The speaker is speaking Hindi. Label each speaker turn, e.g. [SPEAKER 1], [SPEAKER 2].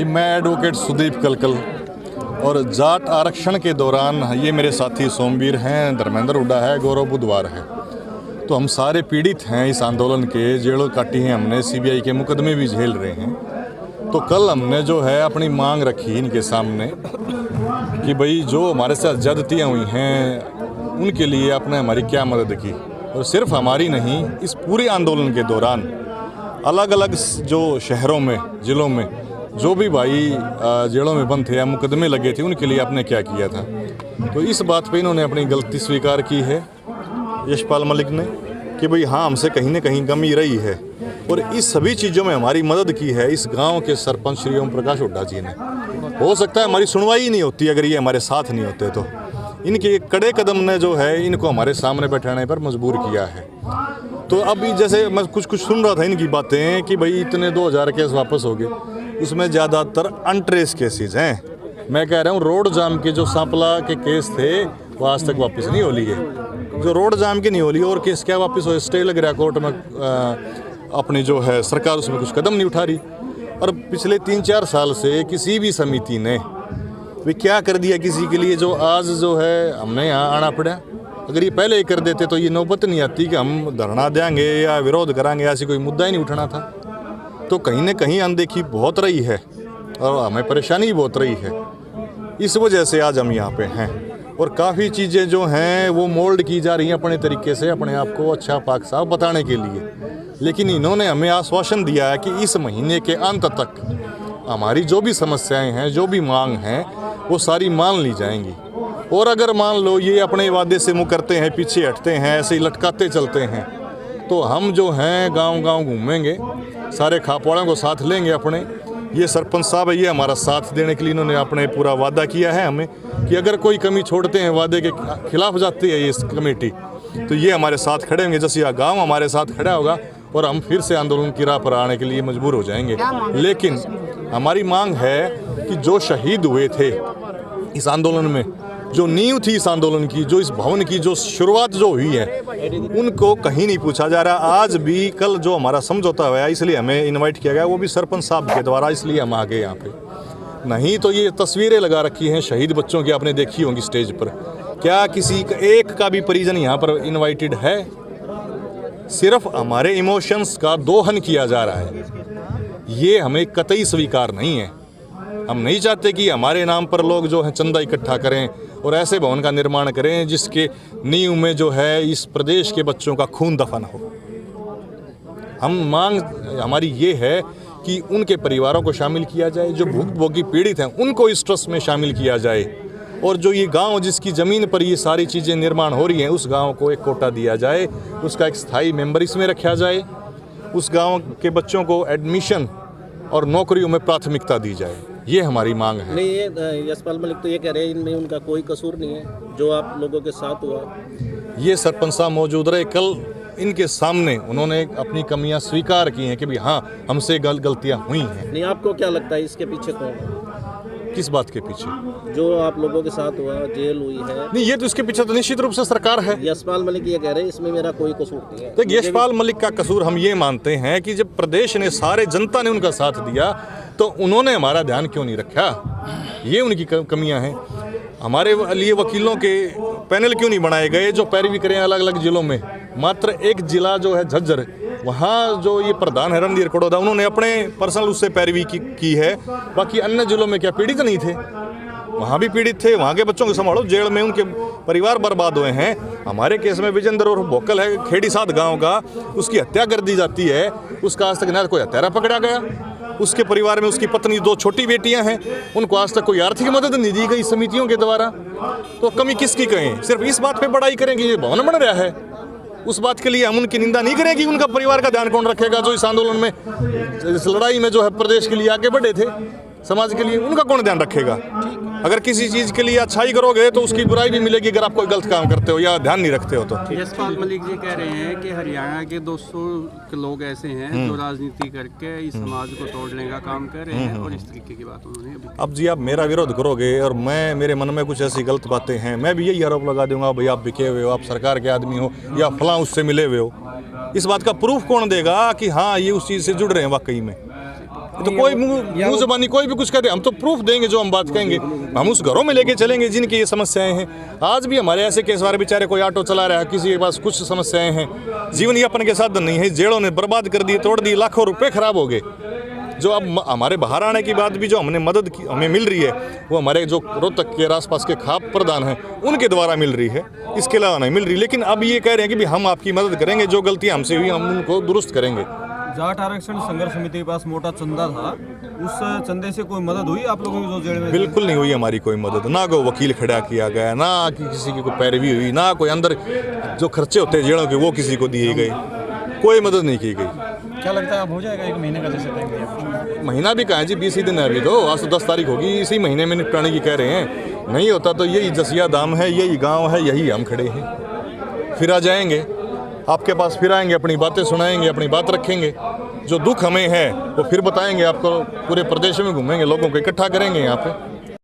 [SPEAKER 1] जी मैं एडवोकेट सुदीप कलकल और जाट आरक्षण के दौरान ये मेरे साथी सोमवीर हैं, धर्मेंद्र हुड्डा है, गौरव बुधवार है। तो हम सारे पीड़ित हैं इस आंदोलन के, जेलों काटी हैं हमने, सीबीआई के मुकदमे भी झेल रहे हैं। तो कल हमने जो है अपनी मांग रखी इनके सामने कि भाई जो हमारे साथ ज्यादतियाँ हुई हैं उनके लिए आपने हमारी क्या मदद की। और सिर्फ हमारी नहीं, इस पूरे आंदोलन के दौरान अलग अलग जो शहरों में, ज़िलों में जो भी भाई जेलों में बंद थे या मुकदमे लगे थे उनके लिए आपने क्या किया था। तो इस बात पे इन्होंने अपनी गलती स्वीकार की है यशपाल मलिक ने कि भाई हाँ, हमसे कहीं ना कहीं कमी रही है और इस सभी चीज़ों में हमारी मदद की है इस गांव के सरपंच श्री ओम प्रकाश हुड्डा जी ने। हो सकता है हमारी सुनवाई ही नहीं होती अगर ये हमारे साथ नहीं होते। तो इनके कड़े कदम ने जो है इनको हमारे सामने बैठाने पर मजबूर किया है। तो अभी जैसे मैं कुछ सुन रहा था इनकी बातें कि भाई इतने 2000 केस वापस हो गए, उसमें ज़्यादातर अनट्रेस केसेस हैं। मैं कह रहा हूँ रोड जाम के जो सांपला के केस थे वो आज तक वापस नहीं हो लिए। जो रोड जाम के नहीं हो लिए और केस क्या वापस हो, स्टे लग रहा कोर्ट में, अपनी जो है सरकार उसमें कुछ कदम नहीं उठा रही। और पिछले 3-4 साल से किसी भी समिति ने वे क्या कर दिया किसी के लिए जो आज जो है हमने यहाँ आना पड़ा। अगर ये पहले ही कर देते तो ये नौबत नहीं आती कि हम धरना देंगे या विरोध कराएंगे, ऐसी कोई मुद्दा ही नहीं उठाना था। तो कहीं ना कहीं अनदेखी बहुत रही है और हमें परेशानी भी बहुत रही है। इस वजह से आज हम यहाँ पे हैं और काफ़ी चीज़ें जो हैं वो मोल्ड की जा रही हैं अपने तरीके से, अपने आप को अच्छा पाक साफ बताने के लिए। लेकिन इन्होंने हमें आश्वासन दिया है कि इस महीने के अंत तक हमारी जो भी समस्याएं हैं, जो भी मांग हैं, वो सारी मान ली जाएंगी। और अगर मान लो ये अपने वादे से मुकरते हैं, पीछे हटते हैं, ऐसे ही लटकाते चलते हैं, तो हम जो हैं गांव-गांव घूमेंगे, सारे खापवाड़ों को साथ लेंगे अपने। ये सरपंच साहब है, ये हमारा साथ देने के लिए इन्होंने अपने पूरा वादा किया है हमें कि अगर कोई कमी छोड़ते हैं, वादे के खिलाफ जाती है ये कमेटी, तो ये हमारे साथ खड़े होंगे। जैसे गाँव हमारे साथ खड़ा होगा और हम फिर से आंदोलन की राह पर आने के लिए मजबूर हो जाएंगे। लेकिन हमारी मांग है कि जो शहीद हुए थे इस आंदोलन में, जो नींव थी इस आंदोलन की, जो इस भवन की जो शुरुआत जो हुई है, उनको कहीं नहीं पूछा जा रहा। आज भी कल जो हमारा समझौता हुआ है, इसलिए हमें इनवाइट किया गया, वो भी सरपंच साहब के द्वारा, इसलिए हम आ गए यहाँ पे। नहीं तो ये तस्वीरें लगा रखी हैं शहीद बच्चों की, आपने देखी होंगी स्टेज पर। क्या किसी एक का भी परिजन यहाँ पर इन्वाइटेड है? सिर्फ हमारे इमोशंस का दोहन किया जा रहा है। ये हमें कतई स्वीकार नहीं है। हम नहीं चाहते कि हमारे नाम पर लोग जो है चंदा इकट्ठा करें और ऐसे भवन का निर्माण करें जिसके नींव में जो है इस प्रदेश के बच्चों का खून दफन हो। हम मांग हमारी ये है कि उनके परिवारों को शामिल किया जाए, जो भुखभोगी पीड़ित हैं उनको इस ट्रस्ट में शामिल किया जाए, और जो ये गांव जिसकी ज़मीन पर ये सारी चीज़ें निर्माण हो रही हैं उस गांव को एक कोटा दिया जाए, उसका एक स्थायी मेंबर इसमें रखा जाए, उस गांव के बच्चों को एडमिशन और नौकरियों में प्राथमिकता दी जाए। ये हमारी मांग है।
[SPEAKER 2] नहीं, ये यशपाल मलिक तो ये कह रहे हैं इनमें उनका कोई कसूर नहीं है जो आप लोगों के साथ हुआ।
[SPEAKER 1] ये सरपंच साहब मौजूद रहे, कल इनके सामने उन्होंने अपनी कमियां स्वीकार की हैं कि भी हाँ, हमसे गलतियां हुई हैं।
[SPEAKER 2] नहीं, आपको क्या लगता है इसके पीछे कौन है?
[SPEAKER 1] किस बात के पीछे?
[SPEAKER 2] जो आप लोगों के साथ हुआ, जेल हुई है।
[SPEAKER 1] नहीं, ये तो इसके पीछे तो निश्चित रूप से सरकार है।
[SPEAKER 2] यशपाल मलिक ये कह रहे हैं इसमें मेरा कोई कसूर नहीं है।
[SPEAKER 1] देखिए, यशपाल मलिक का कसूर हम ये मानते हैं कि जब प्रदेश ने, सारे जनता ने उनका साथ दिया तो उन्होंने हमारा ध्यान क्यों नहीं रखा? ये उनकी कमियां हैं। हमारे लिए वकीलों के पैनल क्यों नहीं बनाए गए जो पैरवी करें अलग अलग जिलों में? मात्र एक जिला जो है झज्जर, वहाँ जो ये प्रधान है रणधीर कड़ोदा, उन्होंने अपने पर्सनल उससे पैरवी की है। बाकी अन्य जिलों में क्या पीड़ित नहीं थे? वहाँ भी पीड़ित थे। वहाँ के बच्चों को संभालो, जेल में उनके परिवार बर्बाद हुए हैं। हमारे केस में विजेंद्र और भोकल है, खेड़ी साथ गाँव का, उसकी हत्या कर दी जाती है, उसका आज तक ना कोई हत्यारा पकड़ा गया। उसके परिवार में उसकी पत्नी, 2 छोटी बेटियां हैं, उनको आज तक कोई आर्थिक मदद नहीं दी गई समितियों के द्वारा। तो कमी किसकी कहें? सिर्फ इस बात पे बड़ाई करेंगे ये भवन बन रहा है, उस बात के लिए हम उनकी निंदा नहीं करेंगे। उनका परिवार का ध्यान कौन रखेगा जो इस आंदोलन में, इस लड़ाई में जो है प्रदेश के लिए आगे बढ़े थे, समाज के लिए, उनका कौन ध्यान रखेगा? अगर किसी चीज़ के लिए अच्छाई करोगे तो उसकी बुराई भी मिलेगी अगर आप कोई गलत काम करते हो या ध्यान नहीं रखते हो तो।
[SPEAKER 3] यशपाल मलिक जी कह रहे हैं कि हरियाणा के 200 के लोग ऐसे हैं जो राजनीति करके इस समाज को तोड़ने का काम कर रहे हैं, और इस तरीके की बात उन्होंने अभी।
[SPEAKER 1] अब जी, आप मेरा विरोध करोगे और मेरे मन में कुछ ऐसी गलत बातें हैं, मैं भी यही आरोप लगा दूंगा, भाई आप बिके हुए हो, आप सरकार के आदमी हो, या फलां उससे मिले हुए हो। इस बात का प्रूफ कौन देगा कि हाँ ये उस चीज़ से जुड़ रहे हैं वाकई में? तो कोई मुंह ज़बानी कोई भी कुछ कहते, हम तो प्रूफ देंगे जो हम बात कहेंगे, हम उस घरों में लेके चलेंगे जिनकी ये समस्याएं हैं। आज भी हमारे ऐसे केस वाले बेचारे, कोई ऑटो चला रहा है, किसी के पास कुछ समस्याएं हैं, जीवन यापन के साधन नहीं है, जेलों ने बर्बाद कर दिए, तोड़ दिए, लाखों रुपए खराब हो गए। जो अब हमारे बाहर आने के बाद भी जो हमने मदद की हमें मिल रही है, वो हमारे जो रोहतक के आसपास के खाप प्रधान हैं उनके द्वारा मिल रही है, इसके अलावा नहीं मिल रही। लेकिन अब ये कह रहे हैं कि भी हम आपकी मदद करेंगे, जो गलतियाँ हमसे हुई हम उनको दुरुस्त करेंगे।
[SPEAKER 4] जाट आरक्षण संघर्ष समिति के पास मोटा चंदा था, उस चंदे से कोई मदद हुई आप लोगों की जो जेल में?
[SPEAKER 1] बिल्कुल नहीं हुई हमारी कोई मदद, ना कोई वकील खड़ा किया गया, ना कि किसी की कोई पैरवी हुई, ना कोई अंदर जो खर्चे होते हैं जेलों के वो किसी को दिए गए, कोई मदद नहीं की गई।
[SPEAKER 4] क्या लगता है अब हो जाएगा 1 महीने का जैसे टाइम दिया?
[SPEAKER 1] महीना भी कहाँ है जी, 20 ही दिन है अभी तो, आज तो 10 तारीख होगी, इसी महीने में निपटाने की कह रहे हैं। नहीं होता तो यही जसिया धाम है, यही गांव है, यही हम खड़े हैं। फिर आ जाएंगे आपके पास, फिर आएंगे, अपनी बातें सुनाएंगे, अपनी बात रखेंगे, जो दुख हमें है वो फिर बताएंगे आपको, पूरे प्रदेश में घूमेंगे, लोगों को इकट्ठा करेंगे यहाँ पे।